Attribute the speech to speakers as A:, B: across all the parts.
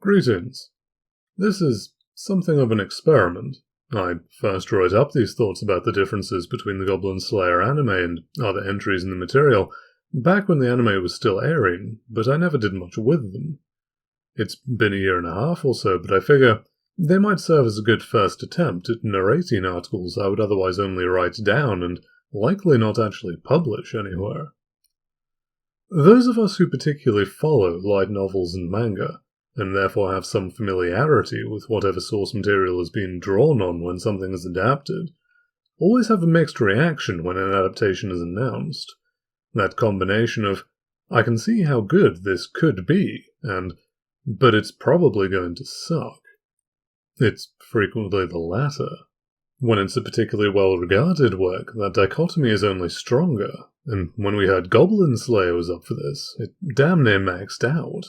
A: Greetings. This is something of an experiment. I first wrote up these thoughts about the differences between the Goblin Slayer anime and other entries in the material back when the anime was still airing, but I never did much with them. It's been a year and a half or so, but I figure they might serve as a good first attempt at narrating articles I would otherwise only write down and likely not actually publish anywhere. Those of us who particularly follow light novels and manga, and therefore have some familiarity with whatever source material is being drawn on when something is adapted, always have a mixed reaction when an adaptation is announced. That combination of, I can see how good this could be, and, but it's probably going to suck. It's frequently the latter. When it's a particularly well-regarded work, that dichotomy is only stronger, and when we heard Goblin Slayer was up for this, it damn near maxed out.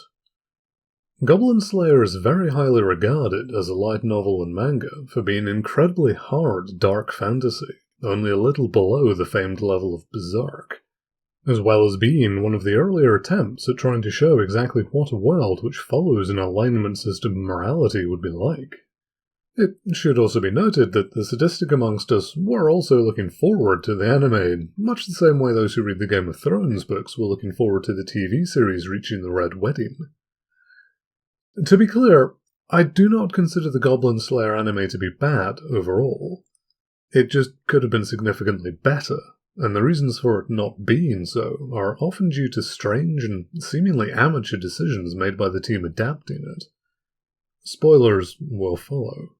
A: Goblin Slayer is very highly regarded as a light novel and manga for being incredibly hard dark fantasy, only a little below the famed level of Berserk, as well as being one of the earlier attempts at trying to show exactly what a world which follows an alignment system of morality would be like. It should also be noted that the sadistic amongst us were also looking forward to the anime in much the same way those who read the Game of Thrones books were looking forward to the TV series reaching the Red Wedding. To be clear, I do not consider the Goblin Slayer anime to be bad overall. It just could have been significantly better, and the reasons for it not being so are often due to strange and seemingly amateur decisions made by the team adapting it. Spoilers will follow.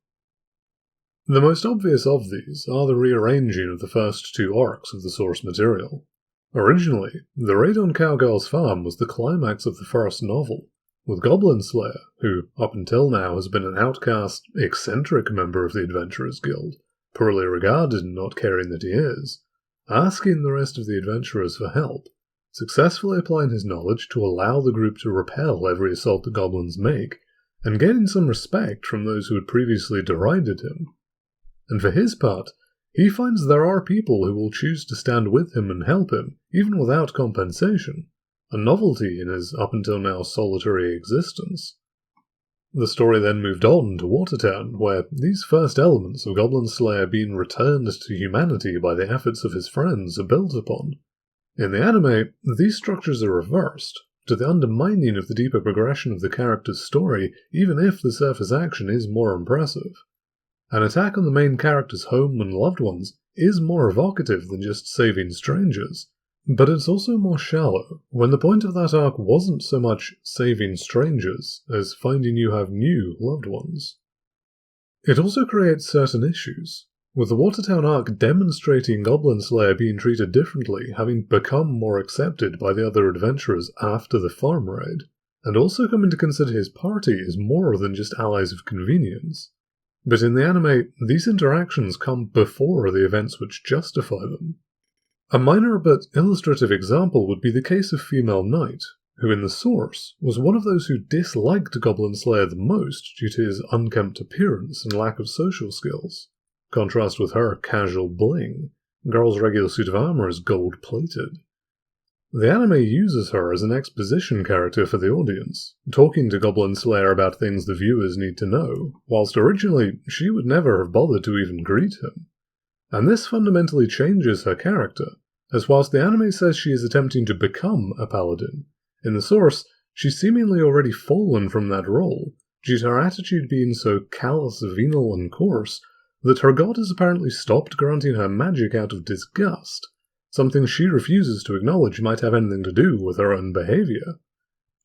A: The most obvious of these are the rearranging of the first two arcs of the source material. Originally, the raid on Cowgirl's farm was the climax of the first novel, with Goblin Slayer, who up until now has been an outcast, eccentric member of the Adventurers Guild, poorly regarded and not caring that he is, asking the rest of the adventurers for help, successfully applying his knowledge to allow the group to repel every assault the goblins make, and gaining some respect from those who had previously derided him. And for his part, he finds there are people who will choose to stand with him and help him, even without compensation, a novelty in his up until now solitary existence. The story then moved on to Watertown, where these first elements of Goblin Slayer being returned to humanity by the efforts of his friends are built upon. In the anime, these structures are reversed, to the undermining of the deeper progression of the character's story, even if the surface action is more impressive. An attack on the main character's home and loved ones is more evocative than just saving strangers, but it's also more shallow, when the point of that arc wasn't so much saving strangers as finding you have new loved ones. It also creates certain issues, with the Watertown arc demonstrating Goblin Slayer being treated differently, having become more accepted by the other adventurers after the farm raid, and also coming to consider his party as more than just allies of convenience. But in the anime, these interactions come before the events which justify them. A minor but illustrative example would be the case of Female Knight, who in the source was one of those who disliked Goblin Slayer the most due to his unkempt appearance and lack of social skills. Contrast with her casual bling, Girl's regular suit of armor is gold-plated. The anime uses her as an exposition character for the audience, talking to Goblin Slayer about things the viewers need to know, whilst originally she would never have bothered to even greet him. And this fundamentally changes her character, as whilst the anime says she is attempting to become a paladin, in the source she's seemingly already fallen from that role, due to her attitude being so callous, venal, and coarse, that her god has apparently stopped granting her magic out of disgust, something she refuses to acknowledge might have anything to do with her own behaviour.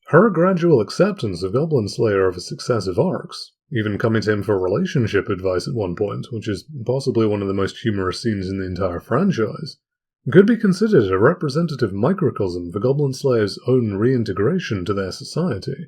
A: Her gradual acceptance of Goblin Slayer over successive arcs, even coming to him for relationship advice at one point, which is possibly one of the most humorous scenes in the entire franchise, could be considered a representative microcosm for Goblin Slayer's own reintegration to their society.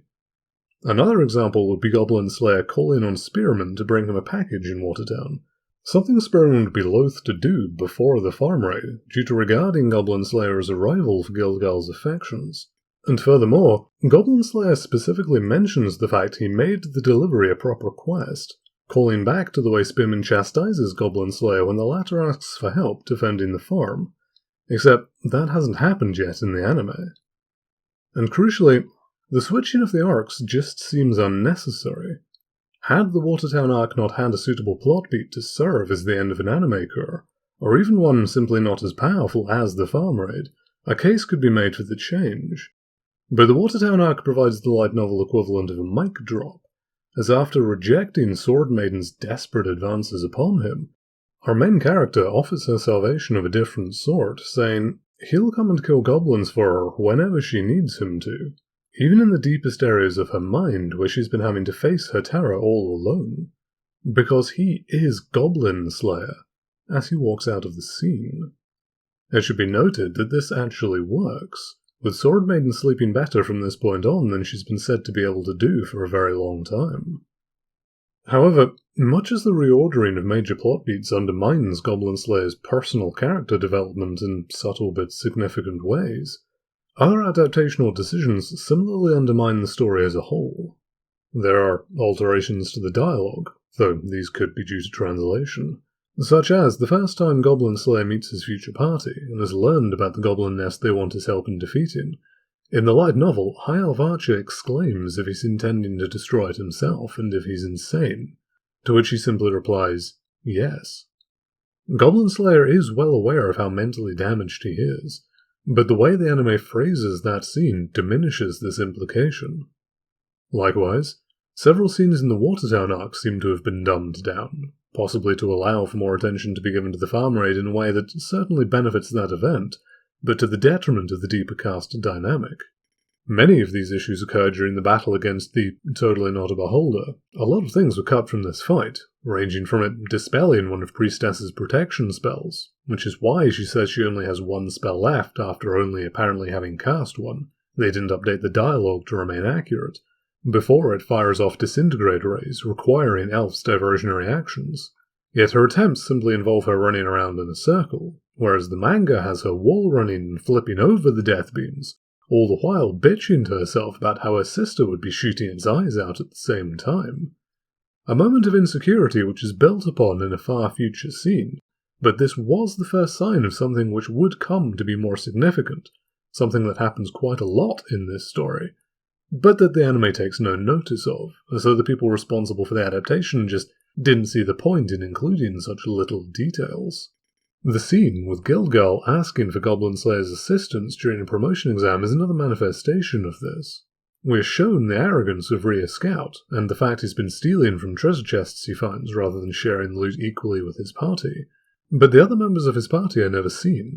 A: Another example would be Goblin Slayer calling on Spearman to bring him a package in Watertown, something Spearman would be loath to do before the farm raid, due to regarding Goblin Slayer as a rival for Gilgal's affections. And furthermore, Goblin Slayer specifically mentions the fact he made the delivery a proper quest, calling back to the way Spearman chastises Goblin Slayer when the latter asks for help defending the farm, except that hasn't happened yet in the anime. And crucially, The switching of the arcs just seems unnecessary. Had the Watertown arc not had a suitable plot beat to serve as the end of an anime cour, or even one simply not as powerful as the farm raid, a case could be made for the change. But the Watertown arc provides the light novel equivalent of a mic drop, as after rejecting Sword Maiden's desperate advances upon him, our main character offers her salvation of a different sort, saying he'll come and kill goblins for her whenever she needs him to, even in the deepest areas of her mind where she's been having to face her terror all alone, because he is Goblin Slayer, as he walks out of the scene. It should be noted that this actually works, with Sword Maiden sleeping better from this point on than she's been said to be able to do for a very long time. However, much as the reordering of major plot beats undermines Goblin Slayer's personal character development in subtle but significant ways, other adaptational decisions similarly undermine the story as a whole. There are alterations to the dialogue, though these could be due to translation, such as the first time Goblin Slayer meets his future party and has learned about the goblin nest they want his help in defeating. In the light novel, High Elf Archer exclaims if he's intending to destroy it himself and if he's insane, to which he simply replies, yes. Goblin Slayer is well aware of how mentally damaged he is, but the way the anime phrases that scene diminishes this implication. Likewise, several scenes in the Watertown arc seem to have been dumbed down, possibly to allow for more attention to be given to the farm raid in a way that certainly benefits that event, but to the detriment of the deeper cast dynamic. Many of these issues occurred during the battle against the Totally Not a Beholder. A lot of things were cut from this fight, ranging from it dispelling one of Priestess's protection spells, which is why she says she only has one spell left after only apparently having cast one. They didn't update the dialogue to remain accurate. Before it fires off disintegrate rays, requiring Elf's diversionary actions. Yet her attempts simply involve her running around in a circle, whereas the manga has her wall running and flipping over the death beams, all the while bitching to herself about how her sister would be shooting its eyes out at the same time. A moment of insecurity which is built upon in a far future scene, but this was the first sign of something which would come to be more significant, something that happens quite a lot in this story, but that the anime takes no notice of, as though the people responsible for the adaptation just didn't see the point in including such little details. The scene with Guild Girl asking for Goblin Slayer's assistance during a promotion exam is another manifestation of this. We are shown the arrogance of Rhea Scout, and the fact he's been stealing from treasure chests he finds rather than sharing the loot equally with his party, but the other members of his party are never seen.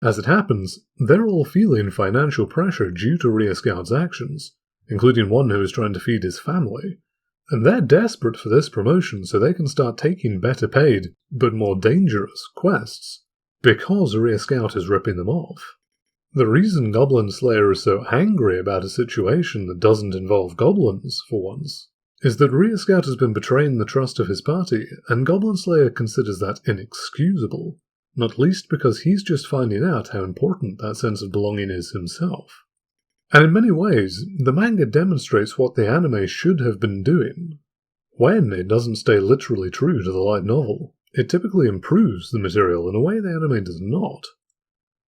A: As it happens, they're all feeling financial pressure due to Rhea Scout's actions, including one who is trying to feed his family, and they're desperate for this promotion so they can start taking better paid, but more dangerous, quests, because Rhea Scout is ripping them off. The reason Goblin Slayer is so angry about a situation that doesn't involve goblins, for once, is that Rhea Scout has been betraying the trust of his party, and Goblin Slayer considers that inexcusable, not least because he's just finding out how important that sense of belonging is himself. And in many ways, the manga demonstrates what the anime should have been doing. When it doesn't stay literally true to the light novel, it typically improves the material in a way the anime does not.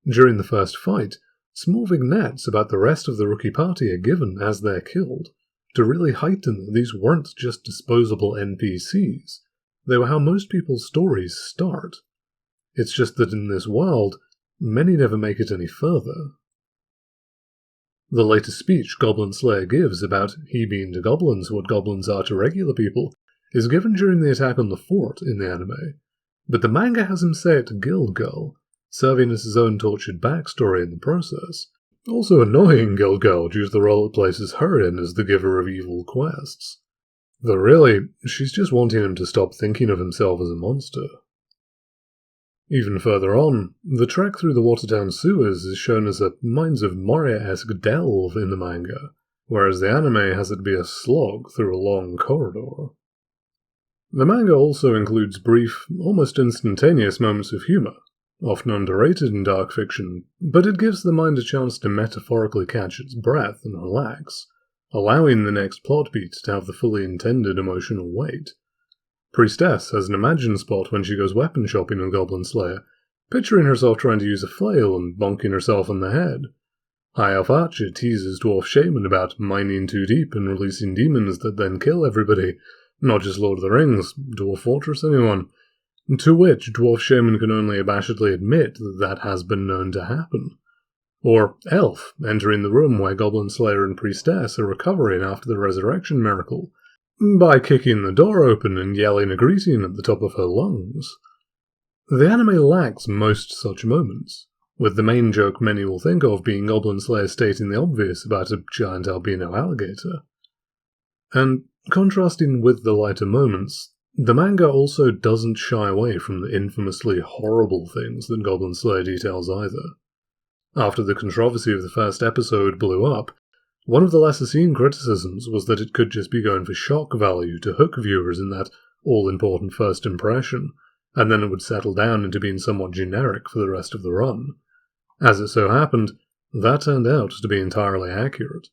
A: During the first fight, small vignettes about the rest of the rookie party are given as they're killed, to really heighten that these weren't just disposable NPCs, they were how most people's stories start. It's just that in this world, many never make it any further. The latest speech Goblin Slayer gives about he being to goblins what goblins are to regular people is given during the attack on the fort in the anime, but the manga has him say it to Guild Girl, serving as his own tortured backstory in the process, also annoying Guild Girl due to the role it places her in as the giver of evil quests. Though really, she's just wanting him to stop thinking of himself as a monster. Even further on, the trek through the Watertown sewers is shown as a Mines of Moria-esque delve in the manga, whereas the anime has it be a slog through a long corridor. The manga also includes brief, almost instantaneous moments of humour, often underrated in dark fiction, but it gives the mind a chance to metaphorically catch its breath and relax, allowing the next plot beat to have the fully intended emotional weight. Priestess has an imagined spot when she goes weapon shopping with Goblin Slayer, picturing herself trying to use a flail and bonking herself on the head. High Elf Archer teases Dwarf Shaman about mining too deep and releasing demons that then kill everybody, not just Lord of the Rings, Dwarf Fortress, anyone. To which Dwarf Shaman can only abashedly admit that that has been known to happen. Or Elf, entering the room where Goblin Slayer and Priestess are recovering after the resurrection miracle, by kicking the door open and yelling a greeting at the top of her lungs. The anime lacks most such moments, with the main joke many will think of being Goblin Slayer stating the obvious about a giant albino alligator. And contrasting with the lighter moments, the manga also doesn't shy away from the infamously horrible things that Goblin Slayer details either. After the controversy of the first episode blew up, one of the lesser-seen criticisms was that it could just be going for shock value to hook viewers in that all-important first impression, and then it would settle down into being somewhat generic for the rest of the run. As it so happened, that turned out to be entirely accurate.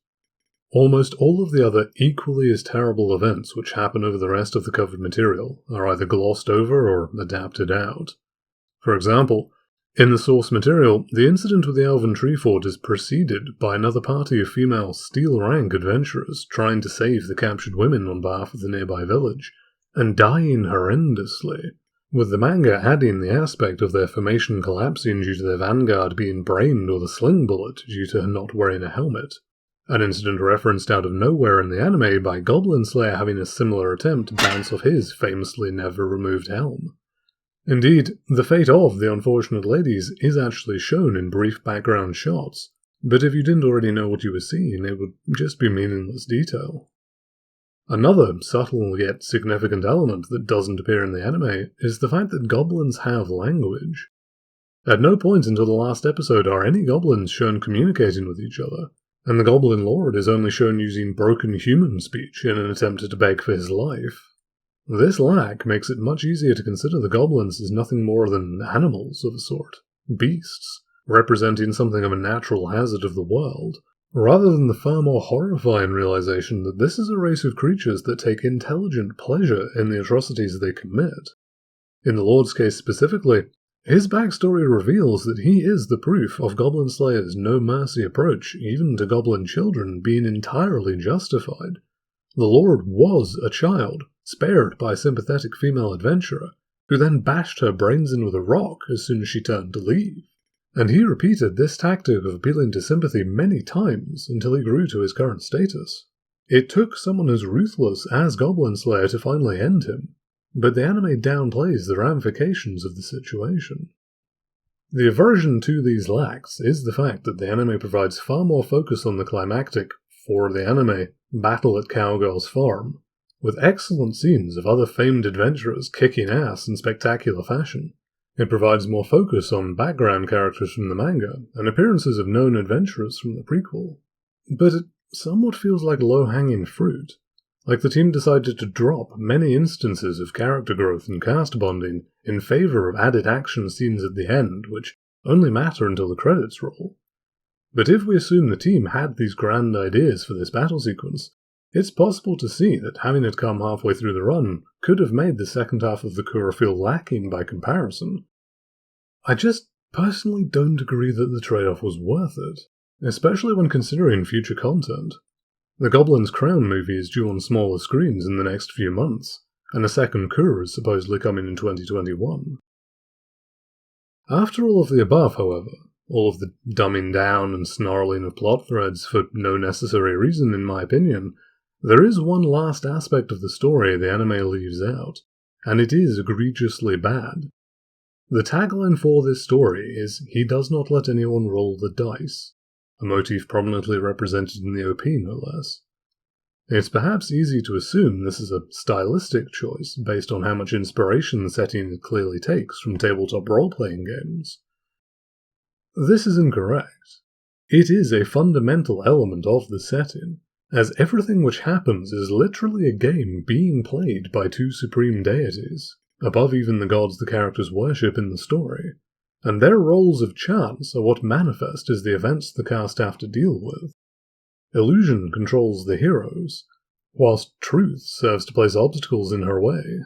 A: Almost all of the other equally as terrible events which happen over the rest of the covered material are either glossed over or adapted out. For example, in the source material, the incident with the Elven Tree Fort is preceded by another party of female steel-rank adventurers trying to save the captured women on behalf of the nearby village, and dying horrendously, with the manga adding the aspect of their formation collapsing due to their vanguard being brained with a sling bullet due to her not wearing a helmet. An incident referenced out of nowhere in the anime by Goblin Slayer having a similar attempt to bounce off his famously never-removed helm. Indeed, the fate of the unfortunate ladies is actually shown in brief background shots, but if you didn't already know what you were seeing, it would just be meaningless detail. Another subtle yet significant element that doesn't appear in the anime is the fact that goblins have language. At no point until the last episode are any goblins shown communicating with each other, and the Goblin Lord is only shown using broken human speech in an attempt to beg for his life. This lack makes it much easier to consider the goblins as nothing more than animals of a sort, beasts, representing something of a natural hazard of the world, rather than the far more horrifying realization that this is a race of creatures that take intelligent pleasure in the atrocities they commit. In the Lord's case specifically, his backstory reveals that he is the proof of Goblin Slayer's no-mercy approach even to goblin children being entirely justified. The Lord was a child, spared by a sympathetic female adventurer, who then bashed her brains in with a rock as soon as she turned to leave. And he repeated this tactic of appealing to sympathy many times until he grew to his current status. It took someone as ruthless as Goblin Slayer to finally end him, but the anime downplays the ramifications of the situation. The aversion to these lacks is the fact that the anime provides far more focus on the climactic, for the anime, battle at Cowgirl's farm, with excellent scenes of other famed adventurers kicking ass in spectacular fashion. It provides more focus on background characters from the manga and appearances of known adventurers from the prequel. But it somewhat feels like low-hanging fruit, like the team decided to drop many instances of character growth and cast bonding in favor of added action scenes at the end, which only matter until the credits roll. But if we assume the team had these grand ideas for this battle sequence, it's possible to see that having it come halfway through the run could have made the second half of the Kura feel lacking by comparison. I just personally don't agree that the trade-off was worth it, especially when considering future content. The Goblin's Crown movie is due on smaller screens in the next few months, and a second Kura is supposedly coming in 2021. After all of the above, however, all of the dumbing down and snarling of plot threads for no necessary reason in my opinion, there is one last aspect of the story the anime leaves out, and it is egregiously bad. The tagline for this story is, "He does not let anyone roll the dice," a motif prominently represented in the OP no less. It's perhaps easy to assume this is a stylistic choice based on how much inspiration the setting clearly takes from tabletop role-playing games. This is incorrect. It is a fundamental element of the setting, as everything which happens is literally a game being played by two supreme deities, above even the gods the characters worship in the story, and their roles of chance are what manifest as the events the cast have to deal with. Illusion controls the heroes, whilst truth serves to place obstacles in her way.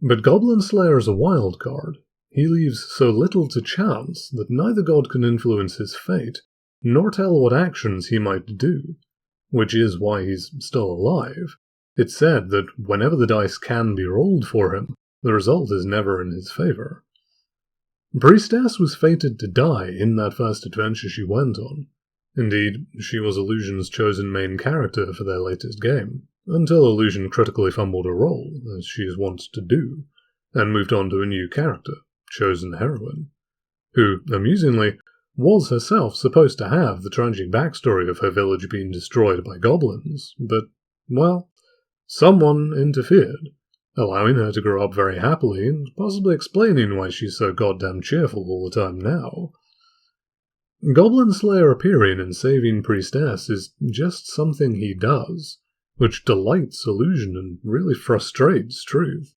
A: But Goblin Slayer is a wild card. He leaves so little to chance that neither god can influence his fate, nor tell what actions he might do, which is why he's still alive. It's said that whenever the dice can be rolled for him, the result is never in his favor. Priestess was fated to die in that first adventure she went on. Indeed, she was Illusion's chosen main character for their latest game, until Illusion critically fumbled a role, as she is wont to do, and moved on to a new character, chosen heroine, who, amusingly, was herself supposed to have the tragic backstory of her village being destroyed by goblins, but, well, someone interfered, allowing her to grow up very happily and possibly explaining why she's so goddamn cheerful all the time now. Goblin Slayer appearing and saving Priestess is just something he does, which delights Illusion and really frustrates Truth.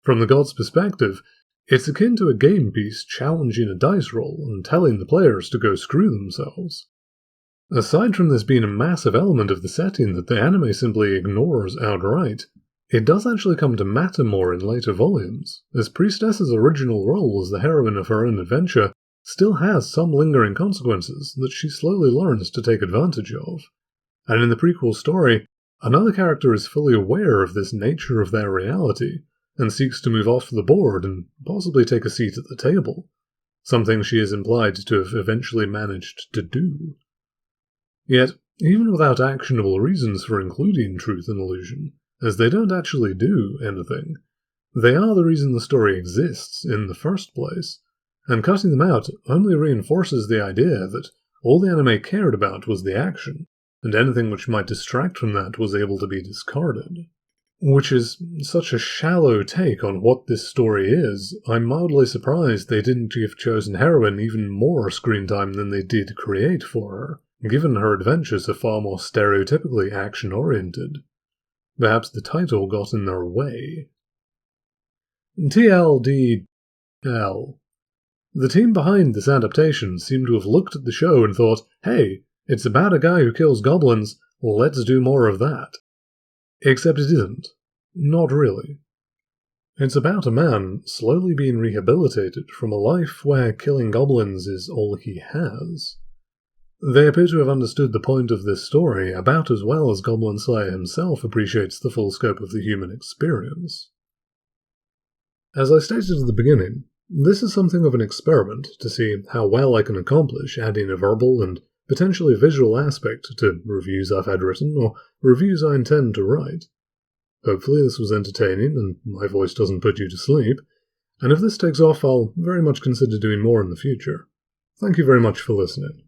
A: From the god's perspective, it's akin to a game piece challenging a dice roll and telling the players to go screw themselves. Aside from this being a massive element of the setting that the anime simply ignores outright, it does actually come to matter more in later volumes, as Priestess's original role as the heroine of her own adventure still has some lingering consequences that she slowly learns to take advantage of. And in the prequel story, another character is fully aware of this nature of their reality, and seeks to move off the board and possibly take a seat at the table, something she is implied to have eventually managed to do. Yet, even without actionable reasons for including Truth and Illusion, as they don't actually do anything, they are the reason the story exists in the first place, and cutting them out only reinforces the idea that all the anime cared about was the action, and anything which might distract from that was able to be discarded. Which is such a shallow take on what this story is, I'm mildly surprised they didn't give chosen heroine even more screen time than they did create for her, given her adventures are far more stereotypically action-oriented. Perhaps the title got in their way. TLDL. The team behind this adaptation seemed to have looked at the show and thought, hey, it's about a guy who kills goblins, let's do more of that. Except it isn't. Not really. It's about a man slowly being rehabilitated from a life where killing goblins is all he has. They appear to have understood the point of this story about as well as Goblin Slayer himself appreciates the full scope of the human experience. As I stated at the beginning, this is something of an experiment to see how well I can accomplish adding a verbal and potentially visual aspect to reviews I've had written or reviews I intend to write. Hopefully this was entertaining and my voice doesn't put you to sleep, and if this takes off I'll very much consider doing more in the future. Thank you very much for listening.